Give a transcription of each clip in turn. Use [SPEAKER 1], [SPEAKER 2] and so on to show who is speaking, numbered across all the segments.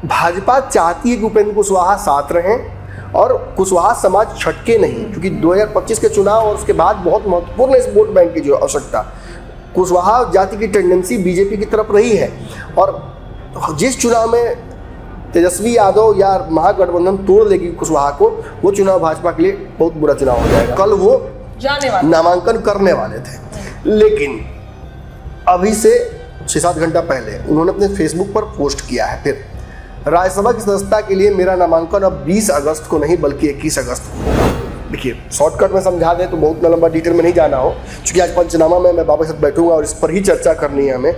[SPEAKER 1] भाजपा चाहती है कि उपेंद्र कुशवाहा साथ रहें और कुशवाहा समाज छटके नहीं, क्योंकि 2025 के चुनाव और उसके बाद बहुत महत्वपूर्ण इस वोट बैंक की जो आवश्यकता, कुशवाहा जाति की टेंडेंसी बीजेपी की तरफ रही है। और जिस चुनाव में तेजस्वी यादव या महागठबंधन तोड़ देगी कुशवाहा को, वो चुनाव भाजपा के लिए बहुत बुरा चुनाव हो जाएगा। कल वो नामांकन करने वाले थे, लेकिन अभी से 6-7 घंटा पहले उन्होंने अपने फेसबुक पर पोस्ट किया है, फिर राज्यसभा की सदस्यता के लिए मेरा नामांकन अब 20 अगस्त को नहीं बल्कि 21 अगस्त को होगा। देखिए, शॉर्टकट में समझा दें तो बहुत लंबा डिटेल में नहीं जाना हो, क्योंकि आज पंचनामा में मैं बाबा के साथ बैठूंगा और इस पर ही चर्चा करनी है हमें।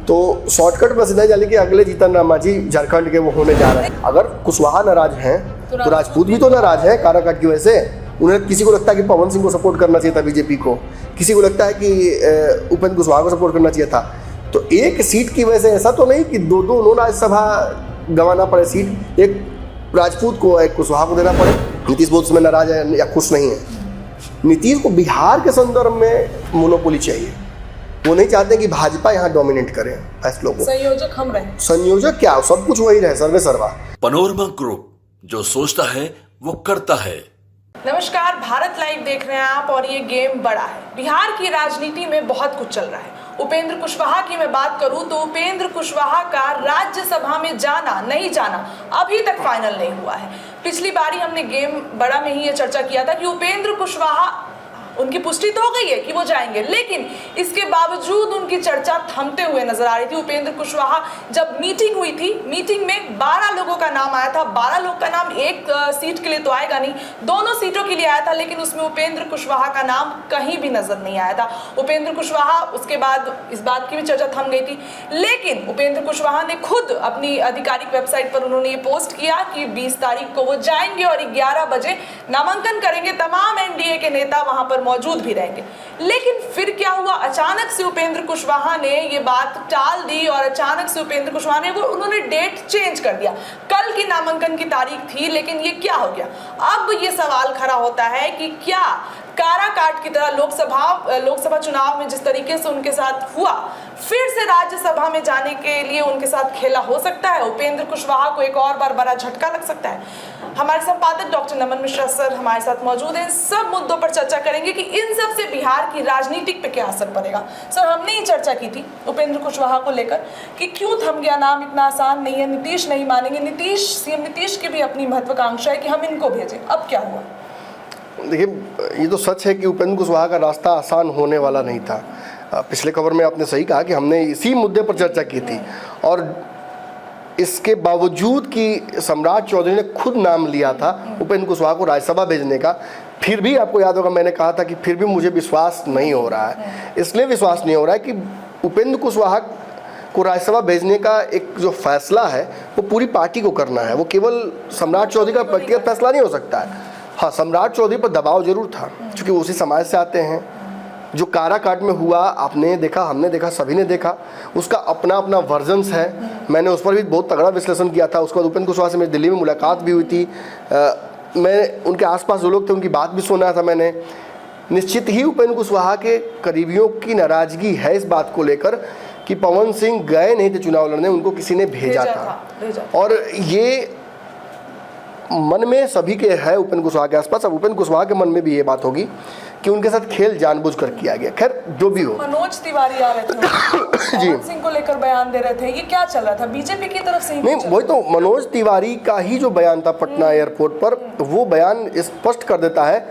[SPEAKER 1] तो शॉर्टकट में सीधा जाने कि अगले जीतन राम मांझी झारखंड के वो होने जा रहे हैं। अगर कुशवाहा नाराज हैं तो राजपूत भी तो नाराज है काराकाट की वजह से। उन्हें किसी को लगता है कि पवन सिंह को सपोर्ट करना चाहिए था बीजेपी को, किसी को लगता है कि उपेंद्र कुशवाहा को सपोर्ट करना चाहिए था। तो एक सीट की वजह से ऐसा तो नहीं कि दो राज्यसभा गंवाना पड़े सीट, एक राजपूत को एक कुशवाहा को देना पड़े। नीतीश बहुत उसमें नाराज है या खुश नहीं है। नीतीश को बिहार के संदर्भ में मोनोपोली चाहिए, वो नहीं चाहते कि भाजपा यहाँ डोमिनेट करे फैसलों को।
[SPEAKER 2] संयोजक हम रहे,
[SPEAKER 1] संयोजक क्या, सब कुछ वही रहे, सर्वे सर्वा।
[SPEAKER 3] पनोरमा ग्रुप, जो सोचता है वो करता है।
[SPEAKER 2] नमस्कार, भारत लाइव देख रहे हैं आप और ये गेम बड़ा है। बिहार की राजनीति में बहुत कुछ चल रहा है। उपेंद्र कुशवाहा की मैं बात करूं तो उपेंद्र कुशवाहा का राज्यसभा में जाना नहीं जाना अभी तक फाइनल नहीं हुआ है। पिछली बारी हमने गेम बड़ा में ही ये चर्चा किया था कि उपेंद्र कुशवाहा, उनकी पुष्टि तो हो गई है कि वो जाएंगे, लेकिन इसके बावजूद उनकी चर्चा थमते हुए नजर आ रही थी। उपेंद्र कुशवाहा, जब मीटिंग हुई थी, मीटिंग में 12 लोगों का नाम आया था। 12 लोग का नाम एक सीट के लिए तो आएगा नहीं, दोनों सीटों के लिए आया था, लेकिन उसमें उपेंद्र कुशवाहा का नाम कहीं भी नजर नहीं आया था। उपेंद्र कुशवाहा, उसके बाद इस बात की भी चर्चा थम गई थी, लेकिन उपेंद्र कुशवाहा ने खुद अपनी आधिकारिक वेबसाइट पर उन्होंने ये पोस्ट किया कि 20 तारीख को वो जाएंगे और 11 बजे नामांकन करेंगे। तमाम एनडीए के नेता वहां पर मौजूद भी रहेंगे। लेकिन फिर क्या हुआ, अचानक से उपेंद्र कुशवाहा ने ये बात टाल दी और अचानक से उपेंद्र कुशवाहा ने उन्होंने डेट चेंज कर दिया। कल की नामांकन की तारीख थी, लेकिन ये क्या हो गया। अब ये सवाल खड़ा होता है कि क्या काराकाट की तरह लोकसभा चुनाव में जिस तरीके से उनके साथ हुआ, फिर से राज्यसभा में जाने के लिए उनके साथ खेला हो सकता है। उपेंद्र कुशवाहा को एक और बार बड़ा झटका लग सकता है। हमारे संपादक डॉक्टर नमन मिश्रा सर हमारे साथ मौजूद हैं। सब मुद्दों पर चर्चा करेंगे कि इन सब से बिहार की राजनीति पे क्या असर पड़ेगा। सर, हमने ही चर्चा की थी उपेंद्र कुशवाहा को लेकर कि क्यों थम गया नाम, इतना आसान नहीं है, नीतीश नहीं मानेंगे। सीएम नीतीश की भी अपनी महत्वाकांक्षा है कि हम इनको भेजें। अब क्या हुआ?
[SPEAKER 1] देखिए, ये तो सच है कि उपेंद्र कुशवाहा का रास्ता आसान होने वाला नहीं था। पिछले खबर में आपने सही कहा कि हमने इसी मुद्दे पर चर्चा की थी, और इसके बावजूद कि सम्राट चौधरी ने खुद नाम लिया था उपेंद्र कुशवाहा को राज्यसभा भेजने का, फिर भी आपको याद होगा मैंने कहा था कि फिर भी मुझे विश्वास नहीं हो रहा है। इसलिए विश्वास नहीं हो रहा है कि उपेंद्र कुशवाहा को राज्यसभा भेजने का एक जो फैसला है वो पूरी पार्टी को करना है, वो केवल सम्राट चौधरी का व्यक्तिगत फैसला नहीं हो सकता है। हाँ, सम्राट चौधरी पर दबाव जरूर था, क्योंकि वो उसी समाज से आते हैं। जो काराकाट में हुआ आपने देखा, हमने देखा, सभी ने देखा, उसका अपना अपना वर्जन्स है। मैंने उस पर भी बहुत तगड़ा विश्लेषण किया था। उसके बाद उपेंद्र कुशवाहा से मेरी दिल्ली में मुलाकात भी हुई थी। मैं उनके आसपास जो लोग थे उनकी बात भी सुना था मैंने। निश्चित ही उपेंद्र कुशवाहा के करीबियों की नाराज़गी है इस बात को लेकर कि पवन सिंह गए नहीं थे चुनाव लड़ने, उनको किसी ने भेजा था। और ये मन में सभी के है उपेंद्र कुशवाहा के आसपास। अब उपेंद्र कुशवाहा के मन में भी ये बात होगी कि उनके साथ खेल जानबूझकर किया गया। खैर, जो भी हो।
[SPEAKER 2] मनोज तिवारी आ रहे थे जी, पवन सिंह को लेकर बयान दे रहे थे, ये क्या चल रहा था? बीजेपी की तरफ से ही नहीं, वही
[SPEAKER 1] तो मनोज तिवारी का ही जो बयान था पटना एयरपोर्ट पर, वो बयान स्पष्ट कर देता है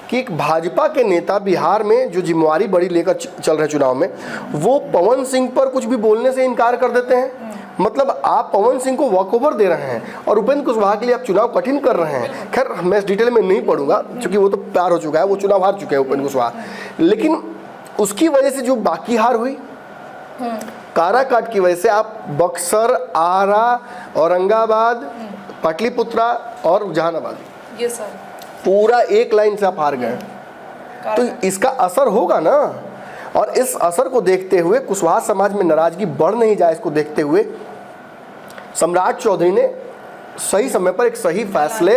[SPEAKER 1] कि एक भाजपा के नेता बिहार में जो जिम्मेवारी बड़ी लेकर चल रहे चुनाव में, वो पवन सिंह पर कुछ भी बोलने से इनकार कर देते हैं। मतलब आप पवन सिंह को वॉकओवर दे रहे हैं और उपेंद्र कुशवाहा के लिए आप चुनाव कठिन कर रहे हैं। खैर, मैं इस डिटेल में नहीं पढ़ूंगा क्योंकि वो तो प्यार हो चुका है, वो चुनाव हार चुके हैं उपेंद्र कुशवाहा। लेकिन उसकी वजह से जो बाकी हार हुई, काराकाट की वजह से, आप बक्सर, आरा, औरंगाबाद, पाटलिपुत्रा और जहानाबाद,
[SPEAKER 2] ये सर
[SPEAKER 1] पूरा एक लाइन से आप हार गए। तो इसका असर होगा ना। और इस असर को देखते हुए, कुशवाहा समाज में नाराजगी बढ़ नहीं जाए इसको देखते हुए, सम्राट चौधरी ने सही समय पर एक सही फैसले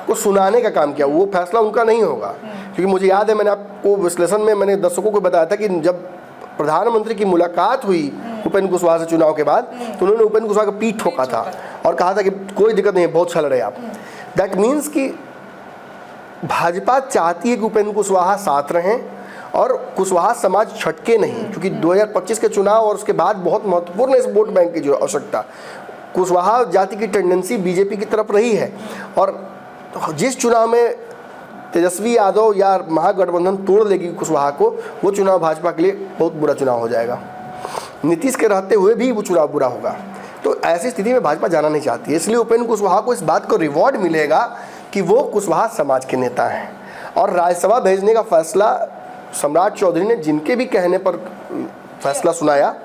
[SPEAKER 1] को सुनाने का काम किया। वो फैसला उनका नहीं होगा, क्योंकि मुझे याद है मैंने आपको विश्लेषण में मैंने दर्शकों को बताया था कि जब प्रधानमंत्री की मुलाकात हुई उपेंद्र कुशवाहा से चुनाव के बाद, तो उन्होंने उपेंद्र कुशवाहा का पीठ ठोका था और कहा था कि कोई दिक्कत नहीं है, बहुत अच्छा लड़ रहे हैं आप। दैट मीन्स कि भाजपा चाहती है कि उपेंद्र कुशवाहा साथ रहें और कुशवाहा समाज छटके नहीं, क्योंकि 2025 के चुनाव और उसके बाद बहुत महत्वपूर्ण है इस वोट बैंक की जो आवश्यकता। कुशवाहा जाति की टेंडेंसी बीजेपी की तरफ रही है और जिस चुनाव में तेजस्वी यादव या महागठबंधन तोड़ लेगी कुशवाहा को, वो चुनाव भाजपा के लिए बहुत बुरा चुनाव हो जाएगा। नीतीश के रहते हुए भी वो चुनाव बुरा होगा। तो ऐसी स्थिति में भाजपा जाना नहीं चाहती है, इसलिए उपेंद्र कुशवाहा को इस बात को रिवॉर्ड मिलेगा कि वो कुशवाहा समाज के नेता हैं। और राज्यसभा भेजने का फैसला सम्राट चौधरी ने जिनके भी कहने पर फैसला सुनाया,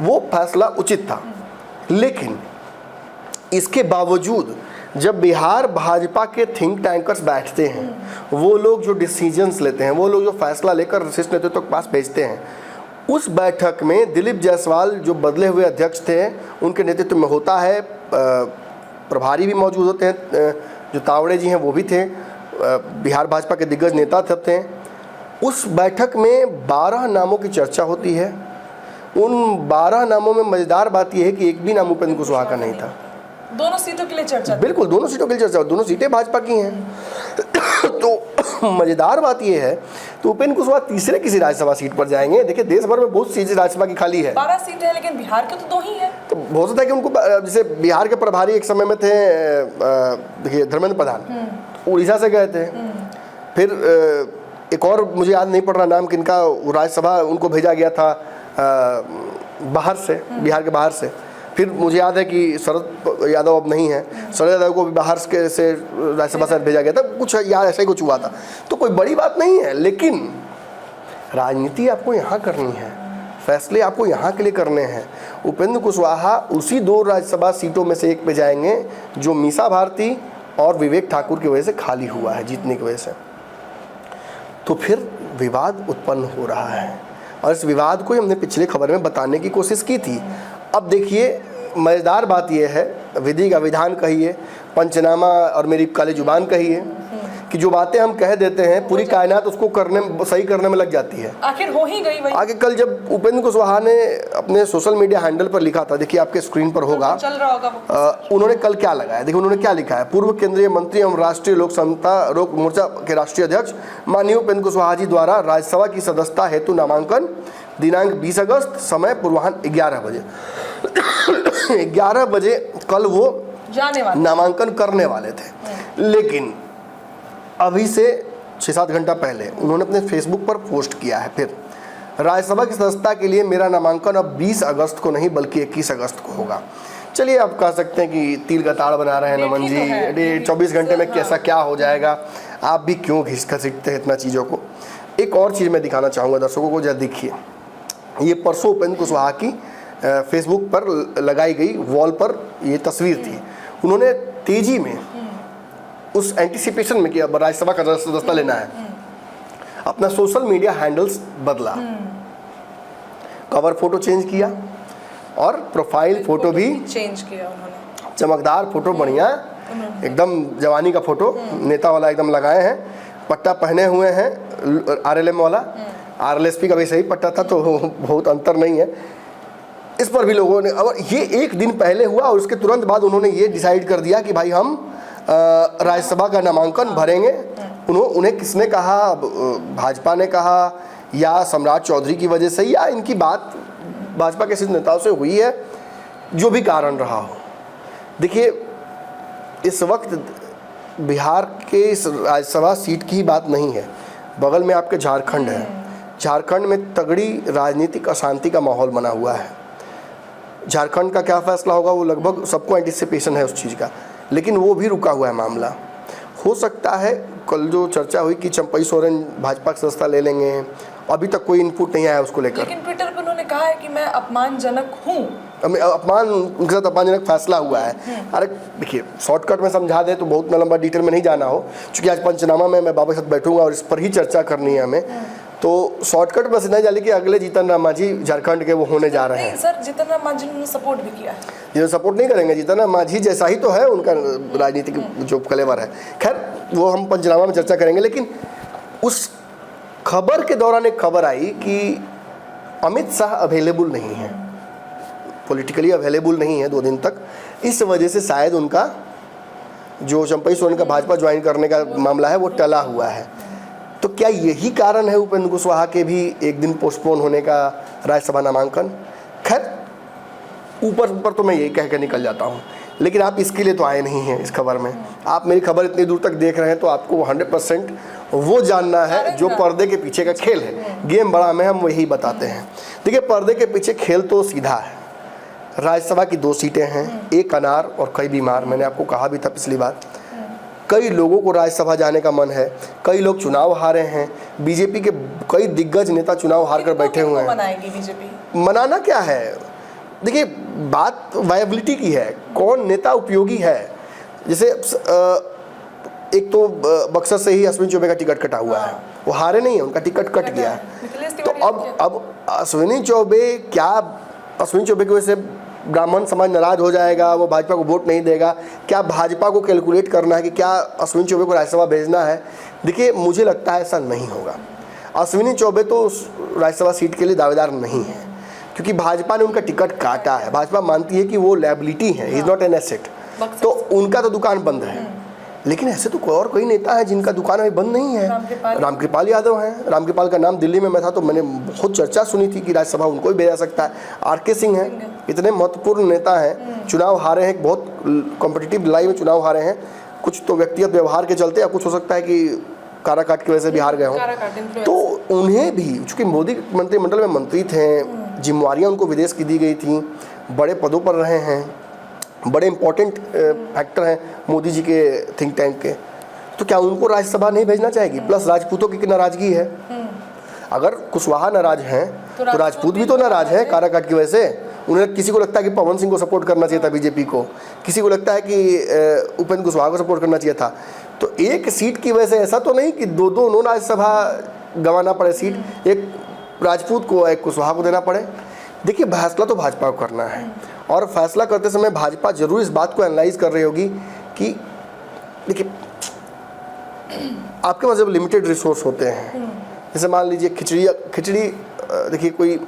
[SPEAKER 1] वो फैसला उचित था। लेकिन इसके बावजूद जब बिहार भाजपा के थिंक टैंकर्स बैठते हैं, वो लोग जो डिसीजंस लेते हैं, वो लोग जो फैसला लेकर शीर्ष नेतृत्व के पास भेजते हैं, उस बैठक में दिलीप जायसवाल जो बदले हुए अध्यक्ष थे उनके नेतृत्व में होता है, प्रभारी भी मौजूद होते हैं, जो तावड़े जी हैं वो भी थे, बिहार भाजपा के दिग्गज नेता थे। उस बैठक में 12 नामों की चर्चा होती है। उन 12 नामों में मजेदार बात यह है कि एक भी नाम उपेंद्र कुशवाहा का नहीं था।
[SPEAKER 2] दोनों सीटों के लिए चर्चा,
[SPEAKER 1] बिल्कुल दोनों सीटों के लिए चर्चा, दोनों सीटें भाजपा की हैं। तो मजेदार बात यह है, तो उपेंद्र कुशवाहा तीसरे किसी राज्यसभा सीट पर जाएंगे। देखिए देश भर में बहुत सीटें राज्यसभा की खाली है,
[SPEAKER 2] 12 सीटें हैं, लेकिन बिहार के तो 2 ही हैं।
[SPEAKER 1] तो हो सकता है कि उनको, जैसे बिहार के प्रभारी एक समय में थे, देखिए धर्मेंद्र प्रधान उड़ीसा से गए थे, फिर एक और मुझे याद नहीं पड़ रहा नाम किनका, राज्यसभा उनको भेजा गया था बाहर से, बिहार के बाहर से। फिर मुझे याद है कि शरद यादव अब नहीं है, शरद यादव को भी बाहर से राज्यसभा से भेजा गया था, कुछ याद ऐसा ही कुछ हुआ था। तो कोई बड़ी बात नहीं है, लेकिन राजनीति आपको यहाँ करनी है, फैसले आपको यहाँ के लिए करने हैं। उपेंद्र कुशवाहा उसी 2 राज्यसभा सीटों में से एक पे जाएंगे जो मीसा भारती और विवेक ठाकुर की वजह से खाली हुआ है, जीतने की वजह से। तो फिर विवाद उत्पन्न हो रहा है और इस विवाद को हमने पिछले खबर में बताने की कोशिश की थी। अब देखिए मज़ेदार बात यह है, विधि का विधान कहिए, पंचनामा और मेरी काली जुबान कहिए, कि जो बातें हम कह देते हैं पूरी कायनात उसको सही करने में लग जाती है।
[SPEAKER 2] आखिर हो ही गई वही।
[SPEAKER 1] आगे कल जब उपेंद्र कुशवाहा ने अपने सोशल मीडिया हैंडल पर लिखा था, देखिए आपके स्क्रीन पर होगा,
[SPEAKER 2] चल रहा होगा
[SPEAKER 1] उन्होंने कल क्या लगाया, देखिए उन्होंने क्या लिखा है। पूर्व केंद्रीय मंत्री एवं राष्ट्रीय लोक समता मोर्चा के राष्ट्रीय अध्यक्ष माननीय उपेंद्र कुशवाहा जी द्वारा राज्यसभा की सदस्यता हेतु नामांकन दिनांक 20 अगस्त, समय पूर्वाह्न 11 बजे 11 बजे कल वो नामांकन करने वाले थे। लेकिन अभी से 6-7 घंटा पहले उन्होंने अपने फेसबुक पर पोस्ट किया है, फिर राज्यसभा की सदस्यता के लिए मेरा नामांकन अब 20 अगस्त को नहीं बल्कि 21 अगस्त को होगा। चलिए आप कह सकते हैं कि तिल का ताड़ बना रहे हैं नमन जी, 24 घंटे में कैसा क्या हो जाएगा, आप भी क्यों घसीटते हैं इतना चीज़ों को। एक और चीज़ मैं दिखाना चाहूँगा दर्शकों को, जरा देखिए, ये परसों उपेंद्र कुशवाहा की फेसबुक पर लगाई गई वॉल पर ये तस्वीर थी। उन्होंने तेजी में उस एंटिसिपेशन में कि अब राज्यसभा का सदस्यता लेना है, अपना सोशल मीडिया हैंडल्स बदला, कवर फोटो चेंज किया और प्रोफाइल फोटो भी
[SPEAKER 2] चेंज किया उन्होंने।
[SPEAKER 1] चमकदार फोटो, बढ़िया एकदम जवानी का फोटो, नेता वाला एकदम लगाए हैं, पट्टा पहने हुए हैं RLM वाला, RLSP का भी सही पट्टा था, तो बहुत अंतर नहीं है। इस पर भी लोगों ने, और ये एक दिन पहले हुआ और उसके तुरंत बाद उन्होंने ये डिसाइड कर दिया कि भाई हम राज्यसभा का नामांकन भरेंगे। उन्हें किसने कहा, भाजपा ने कहा या सम्राट चौधरी की वजह से, या इनकी बात भाजपा के शीर्ष नेताओं से हुई है, जो भी कारण रहा हो। देखिए इस वक्त बिहार के इस राज्यसभा सीट की ही बात नहीं है, बगल में आपके झारखंड है। झारखंड में तगड़ी राजनीतिक अशांति का माहौल बना हुआ है। झारखंड का क्या फैसला होगा वो लगभग सबको एंटिसिपेशन है उस चीज़ का, लेकिन वो भी रुका हुआ है मामला। हो सकता है कल जो चर्चा हुई कि चंपई सोरेन भाजपा की सदस्यता ले लेंगे, अभी तक कोई इनपुट नहीं आया उसको लेकर।
[SPEAKER 2] लेकिन ट्विटर पर उन्होंने कहा है कि मैं अपमानजनक हूँ,
[SPEAKER 1] उनके साथ अपमानजनक फैसला हुआ है। अरे देखिए शॉर्टकट में समझा दे तो बहुत लंबा डिटेल में नहीं जाना हो, क्योंकि आज पंचनामा में मैं बाबा के साथ बैठूंगा और इस पर ही चर्चा करनी है हमें, तो शॉर्टकट बस इतना जाने कि अगले जीतन राम मांझी झारखंड के वो होने जा रहे हैं।
[SPEAKER 2] सर जीतन राम मांझी ने सपोर्ट भी किया है,
[SPEAKER 1] ये सपोर्ट नहीं करेंगे, जीतन राम मांझी जैसा ही तो है उनका राजनीतिक जो कलेवर है। खैर वो हम पंचनामा में चर्चा करेंगे, लेकिन उस खबर के दौरान एक खबर आई कि अमित शाह अवेलेबल नहीं है, पॉलिटिकली अवेलेबल नहीं है 2 दिन तक। इस वजह से शायद उनका जो चंपई सोरेन का भाजपा ज्वाइन करने का मामला है वो टला हुआ है। तो क्या यही कारण है उपेंद्र कुशवाहा के भी एक दिन पोस्टपोन होने का राज्यसभा नामांकन? खैर ऊपर तो मैं यही कह के निकल जाता हूँ, लेकिन आप इसके लिए तो आए नहीं हैं इस खबर में। आप मेरी खबर इतनी दूर तक देख रहे हैं तो आपको 100% वो जानना है जो पर्दे के पीछे का खेल है। गेम बड़ा में हम वही बताते हैं। देखिए, पर्दे के पीछे खेल तो सीधा है। राज्यसभा की 2 सीटें हैं, एक अनार और कई बीमार। मैंने आपको कहा भी था पिछली बार, कई लोगों को राज्यसभा जाने का मन है, कई लोग चुनाव हारे हैं। बीजेपी के कई दिग्गज नेता चुनाव हार कर बैठे हुए हैं।
[SPEAKER 2] मनाएगी बीजेपी? मनाना
[SPEAKER 1] क्या है, देखिए बात वायबिलिटी की है, कौन नेता उपयोगी है। जैसे एक तो बक्सर से ही अश्विनी चौबे का टिकट कटा हुआ है, वो हारे नहीं है, उनका टिकट कट गया है। तो अब अश्विनी चौबे की वजह से ब्राह्मण समाज नाराज हो जाएगा, वो भाजपा को वोट नहीं देगा। क्या भाजपा को कैलकुलेट करना है कि क्या अश्विनी चौबे को राज्यसभा भेजना है? देखिए, मुझे लगता है ऐसा नहीं होगा। अश्विनी चौबे तो राज्यसभा सीट के लिए दावेदार नहीं है, क्योंकि भाजपा ने उनका टिकट काटा है। भाजपा मानती है कि वो लायबिलिटी है, इज नॉट एन एसेट। तो उनका तो दुकान बंद है। लेकिन ऐसे तो कई नेता हैं जिनका दुकान अभी बंद नहीं है। रामकृपाल यादव हैं। रामकृपाल का नाम दिल्ली में मैं था तो मैंने बहुत चर्चा सुनी थी कि राज्यसभा उनको ही भेजा सकता है। आर.के. सिंह हैं, इतने महत्वपूर्ण नेता हैं, चुनाव हारे हैं, बहुत कॉम्पिटिटिव लड़ाई में चुनाव हारे हैं। कुछ तो व्यक्तिगत व्यवहार के चलते, या कुछ हो सकता है कि काराकाट की वजह से भी हार गए हों। तो उन्हें भी, चूँकि मोदी मंत्रिमंडल में मंत्री थे, जिम्मेवारियाँ उनको विदेश की दी गई थी, बड़े पदों पर रहे हैं, बड़े इंपॉर्टेंट फैक्टर हैं मोदी जी के थिंक टैंक के, तो क्या उनको राज्यसभा नहीं भेजना चाहेगी? प्लस राजपूतों की नाराजगी है। अगर कुशवाहा नाराज हैं तो राजपूत भी तो नाराज हैं काराकाट की वजह से। उन्हें किसी को लगता है कि पवन सिंह को सपोर्ट करना चाहिए था बीजेपी को, किसी को लगता है कि उपेंद्र कुशवाहा को सपोर्ट करना चाहिए था। तो एक सीट की वजह से ऐसा तो नहीं कि दोनों राज्यसभा गंवाना पड़े सीट, एक राजपूत को एक कुशवाहा को देना पड़े। देखिए, फैसला तो भाजपा को करना है, और फैसला करते समय भाजपा जरूर इस बात को एनालाइज कर रही होगी कि देखिए, आपके पास जब लिमिटेड रिसोर्स होते हैं, जैसे मान लीजिए खिचड़ी देखिए, कोई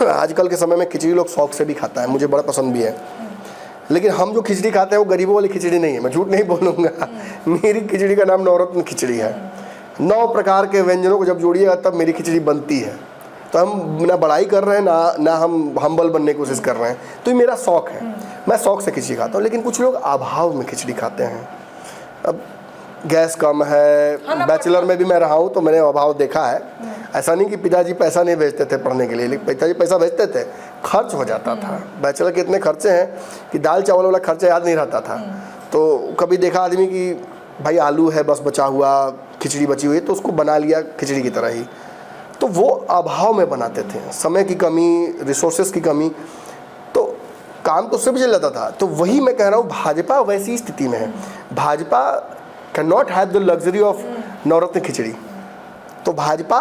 [SPEAKER 1] आजकल के समय में खिचड़ी लोग शौक से भी खाता है, मुझे बड़ा पसंद भी है। लेकिन हम जो खिचड़ी खाते हैं वो गरीबों वाली खिचड़ी नहीं है, मैं झूठ नहीं बोलूँगा। मेरी खिचड़ी का नाम नवरत्न खिचड़ी है। 9 प्रकार के व्यंजनों को जब जोड़िएगा तब मेरी खिचड़ी बनती है। तो हम ना बड़ाई कर रहे हैं, ना हम हम्बल बनने की कोशिश कर रहे हैं। तो ये मेरा शौक़ है, मैं शौक़ से खिचड़ी खाता हूँ। लेकिन कुछ लोग अभाव में खिचड़ी खाते हैं। अब गैस कम है, बैचलर में भी मैं रहा हूँ तो मैंने अभाव देखा है। ऐसा नहीं कि पिताजी पैसा नहीं भेजते थे पढ़ने के लिए, लेकिन पिताजी पैसा भेजते थे, खर्च हो जाता था। बैचलर के इतने खर्चे हैं कि दाल चावल वाला खर्चा याद नहीं रहता था। तो कभी देखा आदमी कि भाई आलू है बस बचा हुआ, खिचड़ी बची हुई है, तो उसको बना लिया खिचड़ी की तरह ही। तो वो अभाव में बनाते थे, समय की कमी, रिसोर्सेज की कमी, तो काम तो उससे भी चल जाता था। तो वही मैं कह रहा हूँ, भाजपा वैसी स्थिति में है। Bhajpa can not have the luxury of navratna khichdi. तो भाजपा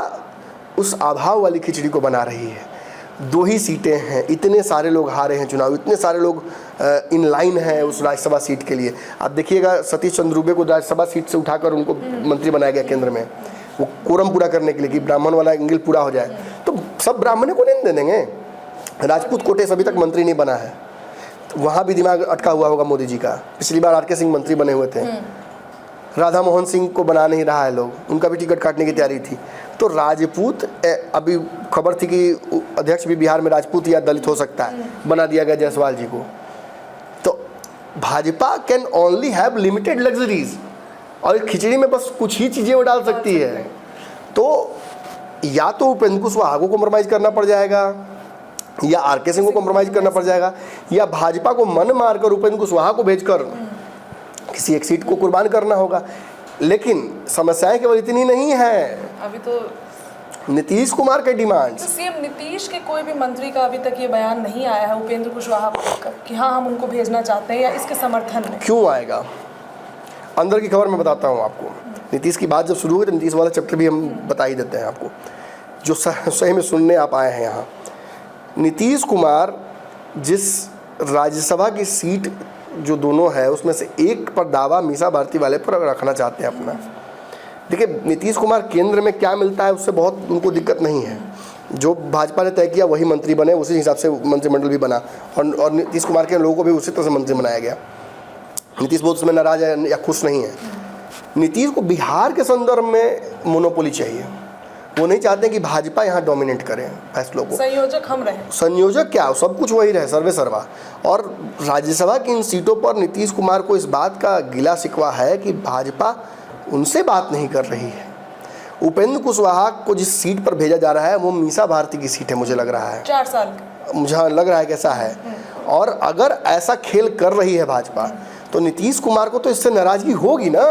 [SPEAKER 1] उस अभाव वाली खिचड़ी को बना रही है। 2 ही सीटें हैं, इतने सारे लोग हारे हैं चुनाव, इतने सारे लोग इन लाइन हैं उस राज्यसभा सीट के लिए। आप देखिएगा, सतीश चंद्र दुबे को राज्यसभा सीट से उठाकर उनको मंत्री बनाया गया केंद्र में, वो कोरम पूरा करने के लिए कि ब्राह्मण वाला एंगल पूरा हो जाए। तो सब ब्राह्मणों को नहीं दे देंगे। राजपूत कोटे से अभी तक मंत्री नहीं बना है, तो वहाँ भी दिमाग अटका हुआ होगा मोदी जी का। पिछली बार आर.के. सिंह मंत्री बने हुए थे, राधा मोहन सिंह को बना नहीं रहा है लोग, उनका भी टिकट काटने की तैयारी थी। तो राजपूत, अभी खबर थी कि अध्यक्ष भी बिहार में राजपूत या दलित हो सकता है, बना दिया गया जायसवाल जी को। तो Bhajpa can only have limited luxuries, और खिचड़ी में बस कुछ ही चीज़ें वो डाल सकती है। तो या तो उपेंद्र कुशवाहा को कॉम्प्रोमाइज़ करना पड़ जाएगा, या आर.के. सिंह को कॉम्प्रोमाइज़ करना पड़ जाएगा, या भाजपा को मन मारकर उपेंद्र कुशवाहा को भेजकर किसी एक सीट को कुर्बान करना होगा। लेकिन समस्याएं केवल इतनी नहीं है,
[SPEAKER 2] अभी तो
[SPEAKER 1] नीतीश कुमार के डिमांड,
[SPEAKER 2] तो सीएम नीतीश के कोई भी मंत्री का अभी तक ये बयान नहीं आया है उपेंद्र कुशवाहा कि हाँ हम उनको भेजना चाहते हैं, या इसके समर्थन में।
[SPEAKER 1] क्यों आएगा? अंदर की खबर मैं बताता हूँ आपको। नीतीश की बात जब शुरू हुई तो नीतीश वाला चैप्टर भी हम बता ही देते हैं आपको, जो सही में सुनने आप आए हैं यहाँ। नीतीश कुमार जिस राज्यसभा की सीट जो दोनों है उसमें से एक पर दावा मीसा भारती वाले पर रखना चाहते हैं अपना। देखिए, नीतीश कुमार केंद्र में क्या मिलता है उससे बहुत उनको दिक्कत नहीं है, जो भाजपा ने तय किया वही मंत्री बने, उसी हिसाब से मंत्रिमंडल भी बना, और नीतीश कुमार के लोगों को भी उसी तरह से मंत्री बनाया गया। नीतीश बहुत उसमें नाराज है या खुश नहीं है। नीतीश को बिहार के संदर्भ में मोनोपोली चाहिए। वो नहीं चाहते कि भाजपा यहाँ डोमिनेट करे फैसलों को।
[SPEAKER 2] संयोजक हम रहे।
[SPEAKER 1] संयोजक क्या, सब कुछ वही रहे, सर्वे सर्वा। और राज्यसभा की इन सीटों पर नीतीश कुमार को इस बात का गिला शिकवा है कि भाजपा उनसे बात नहीं कर रही है। उपेंद्र कुशवाहा को जिस सीट पर भेजा जा रहा है वो मीसा भारती की सीट है, मुझे लग रहा है
[SPEAKER 2] 4 साल
[SPEAKER 1] मुझे लग रहा है कैसा है। और अगर ऐसा खेल कर रही है भाजपा तो नीतीश कुमार को तो इससे नाराजगी होगी ना,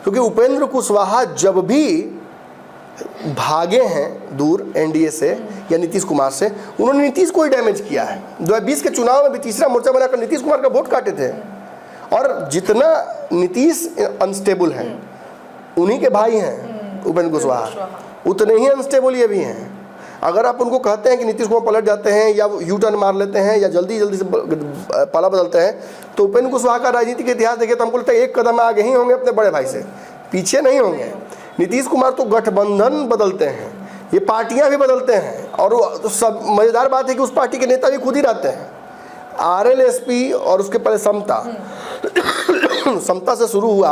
[SPEAKER 1] क्योंकि उपेंद्र कुशवाहा जब भी भागे हैं दूर एनडीए से या नीतीश कुमार से, उन्होंने नीतीश को ही डैमेज किया है। 2020 के चुनाव में भी तीसरा मोर्चा बनाकर नीतीश कुमार का वोट काटे थे। और जितना नीतीश अनस्टेबल है, उन्हीं के भाई हैं उपेंद्र कुशवाहा, उतने ही अनस्टेबल ये भी हैं। अगर आप उनको कहते हैं कि नीतीश कुमार पलट जाते हैं या यू टर्न मार लेते हैं या जल्दी जल्दी से पाला बदलते हैं, तो उपेंद्र कुशवाहा का राजनीतिक इतिहास देखिए तो हमको लगता है एक कदम आगे ही होंगे अपने बड़े भाई से, पीछे नहीं होंगे। नीतीश कुमार तो गठबंधन बदलते हैं, ये पार्टियां भी बदलते हैं, और सब मज़ेदार बात है कि उस पार्टी के नेता भी खुद ही रहते हैं। आरएलएसपी और उसके पहले समता से शुरू हुआ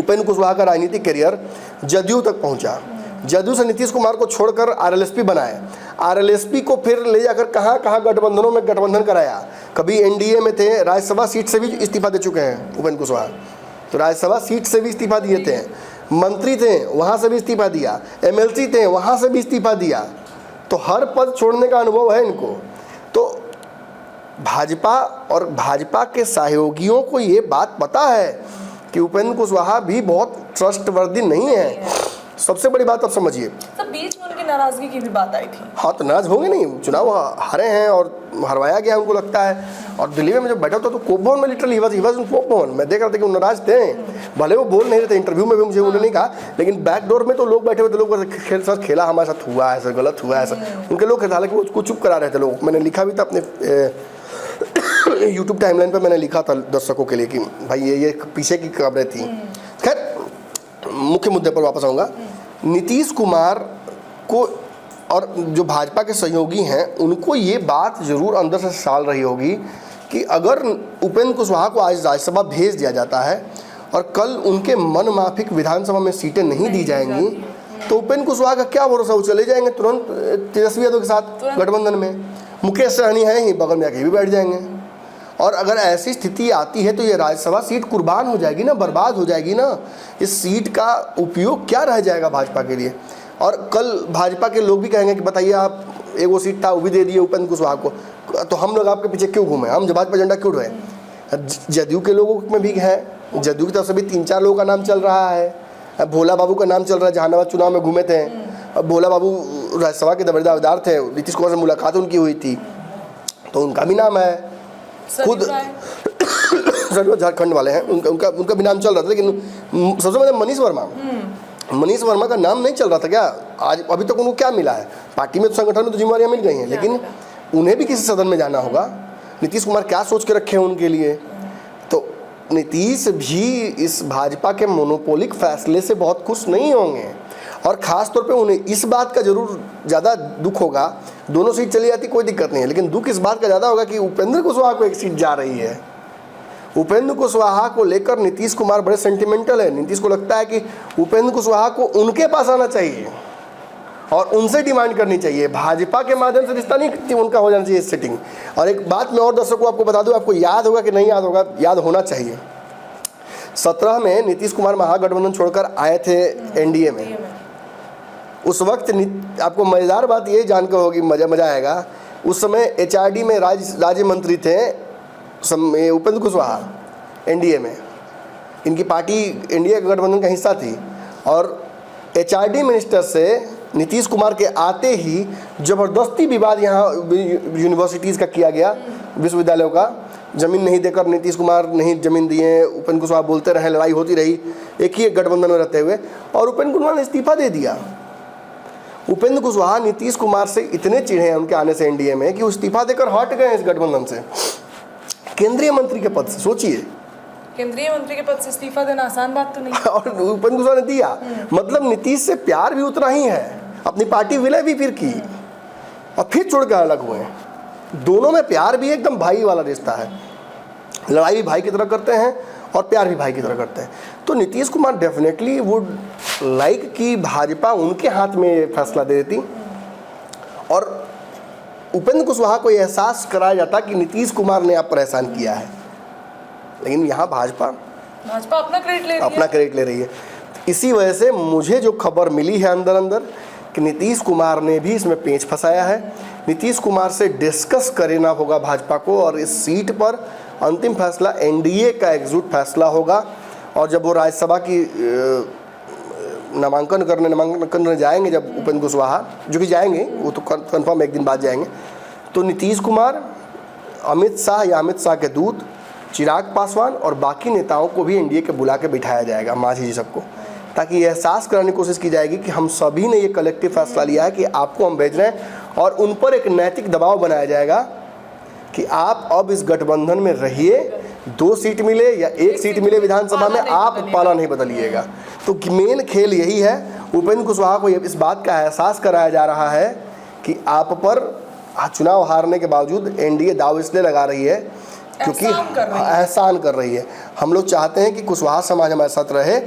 [SPEAKER 1] उपेंद्र कुशवाहा का राजनीतिक करियर, जदयू तक पहुंचा। जदयू से नीतीश कुमार को छोड़कर आरएलएसपी बनाए, आरएलएसपी को फिर ले जाकर कहाँ कहाँ गठबंधनों में गठबंधन कराया। कभी एनडीए में थे, राज्यसभा सीट से भी इस्तीफा दे चुके हैं उपेंद्र कुशवाहा, तो राज्यसभा सीट से भी इस्तीफा दिए थे। मंत्री थे वहाँ से भी इस्तीफा दिया, एमएलसी थे वहाँ से भी इस्तीफा दिया, तो हर पद छोड़ने का अनुभव है इनको। तो भाजपा और भाजपा के सहयोगियों को ये बात पता है कि उपेंद्र कुशवाहा भी बहुत ट्रस्टवर्दी नहीं है। सबसे बड़ी बात आप समझिए,
[SPEAKER 2] सब बीच में उनकी नाराजगी की भी बात आई थी।
[SPEAKER 1] हाँ तो नाराज होंगे नहीं, चुनाव हारे हैं और हरवाया गया उनको लगता है। और दिल्ली में जब बैठा था तो कोप भवन में लिटरली ही वाज इन कोप भवन, मैं देख रहा था कि वो नाराज थे, भले वो बोल नहीं रहे थे, इंटरव्यू में भी मुझे उन्होंने नहीं कहा, लेकिन बैकडोर में तो लोग बैठे हुए थे, लोग खेल सर खेला हमारे साथ हुआ है, सर गलत हुआ है सर, उनके लोग हालांकि वो उसको चुप करा रहे थे लोग। मैंने लिखा भी था अपने यूट्यूब टाइमलाइन पर, मैंने लिखा था दर्शकों के लिए कि भाई ये पीछे की खबरें थी। खैर मुख्य मुद्दे पर वापस आऊँगा। नीतीश कुमार को और जो भाजपा के सहयोगी हैं उनको ये बात ज़रूर अंदर से साल रही होगी कि अगर उपेंद्र कुशवाहा को आज राज्यसभा भेज दिया जाता है और कल उनके मन माफिक विधानसभा में सीटें नहीं दी जाएंगी तो उपेंद्र कुशवाहा का क्या भरोसा, वो चले जाएंगे तुरंत तेजस्वी यादव के साथ गठबंधन में। मुकेश सहनी है ही बगल में आके भी बैठ जाएंगे। और अगर ऐसी स्थिति आती है तो ये राज्यसभा सीट कुर्बान हो जाएगी ना, बर्बाद हो जाएगी ना। इस सीट का उपयोग क्या रह जाएगा भाजपा के लिए। और कल भाजपा के लोग भी कहेंगे कि बताइए आप, एक वो सीट था वो भी दे दिए उपेंद्र कुशवाहा को, तो हम लोग आपके पीछे क्यों घूमें, हम भाजपा एजेंडा क्यों ढोए। जदयू के लोगों में भी है, जदयू की तरफ से भी 3-4 लोगों का नाम चल रहा है। भोला बाबू का नाम चल रहा है, जहानाबाद चुनाव में घूमे थे। अब भोला बाबू राज्यसभा के दावेदार थे, नीतीश कुमार से मुलाकात उनकी हुई थी, तो उनका भी नाम है। खुद झारखंड वाले हैं, उनका भी नाम चल रहा था। लेकिन सबसे पहले मनीष वर्मा का नाम नहीं चल रहा था क्या? आज अभी तक उनको क्या मिला है? पार्टी में तो, संगठन में तो जिम्मेवारियां मिल गई हैं, लेकिन उन्हें भी किसी सदन में जाना होगा। नीतीश कुमार क्या सोच के रखे हैं उनके लिए? तो नीतीश भी इस भाजपा के मोनोपोलिक फैसले से बहुत खुश नहीं होंगे, और ख़ास तौर पे उन्हें इस बात का ज़रूर ज़्यादा दुख होगा। दोनों सीट चली जाती कोई दिक्कत नहीं है, लेकिन दुख इस बात का ज़्यादा होगा कि उपेंद्र कुशवाहा को एक सीट जा रही है। उपेंद्र कुशवाहा को लेकर नीतीश कुमार बड़े सेंटिमेंटल है। नीतीश को लगता है कि उपेंद्र कुशवाहा को उनके पास आना चाहिए और उनसे डिमांड करनी चाहिए, भाजपा के माध्यम से रिश्ता नहीं उनका हो जाना चाहिए सेटिंग। और एक बात मैं और दर्शकों को आपको बता दूं, आपको याद होगा कि नहीं याद होगा, याद होना चाहिए। 17 में नीतीश कुमार महागठबंधन छोड़कर आए थे एनडीए में। उस वक्त आपको मज़ेदार बात ये जानकर होगी, मज़ा आएगा, उस समय एचआरडी में राज्य मंत्री थे उपेंद्र कुशवाहा एनडीए में। इनकी पार्टी एनडीए गठबंधन का हिस्सा थी, और एचआरडी मिनिस्टर से नीतीश कुमार के आते ही ज़बरदस्ती विवाद यहाँ यूनिवर्सिटीज़ का किया गया, विश्वविद्यालयों का। ज़मीन नहीं देकर नीतीश कुमार नहीं ज़मीन दिए, उपेंद्र कुशवाहा बोलते रहे, लड़ाई होती रही एक ही गठबंधन में रहते हुए, और उपेंद्र कुशवाहा ने इस्तीफा दे दिया। उपेंद्र कुशवाहा नीतीश कुमार से इतने चिढ़े हैं उनके आने से एनडीए में कि वो इस्तीफा देकर हट गए इस गठबंधन से, केंद्रीय मंत्री के पद से। सोचिए,
[SPEAKER 2] केंद्रीय मंत्री के पद से इस्तीफा देना आसान बात तो नहीं।
[SPEAKER 1] और उपेंद्र कुशवाहा ने दिया, मतलब नीतीश से प्यार भी उतना ही है। अपनी पार्टी विलय भी फिर की और फिर छोड़ कर अलग हुए हैं। दोनों में प्यार भी एकदम भाई वाला रिश्ता है, लड़ाई भी भाई की तरह करते हैं और प्यार भी भाई की तरह करते हैं। तो Nitish Kumar definitely would like कि भाजपा उनके हाथ में फैसला दे देती और उपेंद्र कुशवाहा को एहसास कराया जाता कि नीतीश कुमार ने आप पर एहसान किया है। लेकिन यहाँ भाजपा
[SPEAKER 2] अपना क्रेडिट ले रही है।
[SPEAKER 1] इसी वजह से मुझे जो खबर मिली है अंदर अंदर कि नीतीश कुमार ने भी इसमें पेंच फंसाया है। नीतीश कुमार से डिस्कस करना होगा भाजपा को और इस सीट पर अंतिम फैसला एनडीए का एकजुट फैसला होगा। और जब वो राज्यसभा की नामांकन करने जाएंगे, जब उपेंद्र कुशवाहा जो कि जाएंगे, वो तो कंफर्म एक दिन बाद जाएंगे, तो नीतीश कुमार, अमित शाह या अमित शाह के दूत, चिराग पासवान और बाकी नेताओं को भी एनडीए के बुला के बिठाया जाएगा, मांझी जी सबको, ताकि एहसास कराने की कोशिश की जाएगी कि हम सभी ने ये कलेक्टिव फैसला लिया है कि आपको हम भेज रहे हैं। और उन पर एक नैतिक दबाव बनाया जाएगा कि आप अब इस गठबंधन में रहिए, 2 सीट मिले या 1 सीट मिले विधानसभा में, आप पाला नहीं बदलिएगा। तो मेन खेल यही है। उपेंद्र कुशवाहा को इस बात का एहसास कराया जा रहा है कि आप पर चुनाव हारने के बावजूद एनडीए दाव इसलिए लगा रही है क्योंकि एहसान कर रही है। हम लोग चाहते हैं कि कुशवाहा समाज हमारे साथ रहे,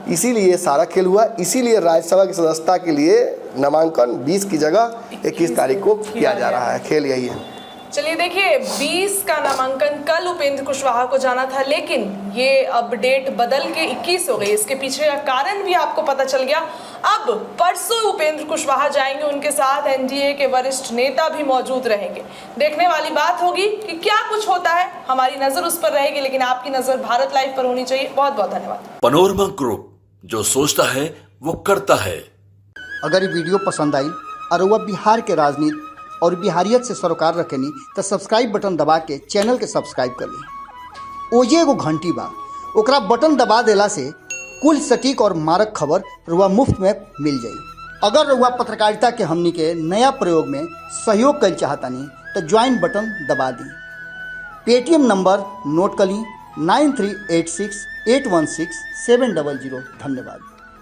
[SPEAKER 1] इसीलिए सारा खेल हुआ। इसीलिए राज्यसभा की सदस्यता के लिए नामांकन 20 की जगह 21 तारीख को किया जा रहा है। खेल यही है।
[SPEAKER 2] चलिए देखिए, 20 का नामांकन कल उपेंद्र कुशवाहा को जाना था, लेकिन ये अब डेट बदल के 21 हो गई। इसके पीछे का कारण भी आपको पता चल गया। अब परसों उपेंद्र कुशवाहा जाएंगे, उनके साथ एनडीए के वरिष्ठ नेता भी मौजूद रहेंगे। देखने वाली बात होगी कि क्या कुछ होता है, हमारी नजर उस पर रहेगी, लेकिन आपकी नजर भारत लाइव पर होनी चाहिए। बहुत बहुत धन्यवाद।
[SPEAKER 3] पनोरमा ग्रुप, जो सोचता है वो करता है।
[SPEAKER 4] अगर ये वीडियो पसंद आई और वह बिहार के राजनीति और बिहारियत से सरोकार रखेनी तो सब्सक्राइब बटन दबा के चैनल के सब्सक्राइब कर ली। ओजे एगो घंटी बा, ओकरा बटन दबा देला से कुल सटीक और मारक खबर रुआ मुफ्त में मिल जाई। अगर रुआ पत्रकारिता के हमनी के नया प्रयोग में सहयोग कर चाहतानी तो ज्वाइन बटन दबा दी। पेटीएम नंबर नोट कर ली 9386 816 700। धन्यवाद।